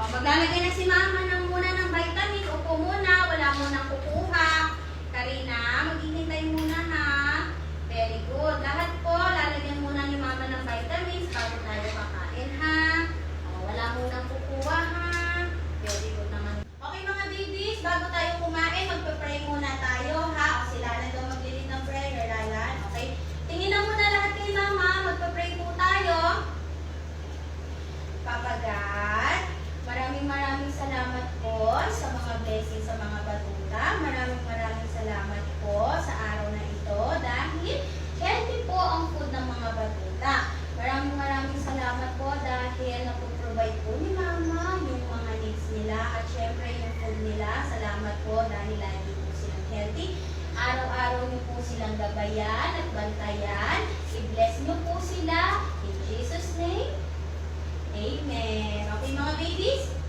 Maglalagay na si mama muna ng vitamin. Upo muna, wala munang kukuha. Karina, maghihintay muna ha. Very good. Lahat po, lalagyan muna ni mama ng vitamins bago tayo kakain ha. Wala munang kukuha ha. Very good naman. Okay mga babies, bago tayo kumain, magpe-pray muna tayo ha. O sila na daw maglilid ng prayer, Lalan. Okay? Tingin na muna lahat kay mama, magpe-pray po tayo. Papa God, maraming salamat po sa mga blessings sa mga batuta. Maraming salamat po sa araw na ito dahil healthy po ang food ng mga batuta. Maraming salamat po dahil napoprovide po ni mama yung mga needs nila at syempre yung food nila. Salamat po dahil lagi po silang healthy. Araw-araw niyo po silang gabayan at bantayan. I-bless niyo po sila in Jesus' name. Amen. Okay mga babies?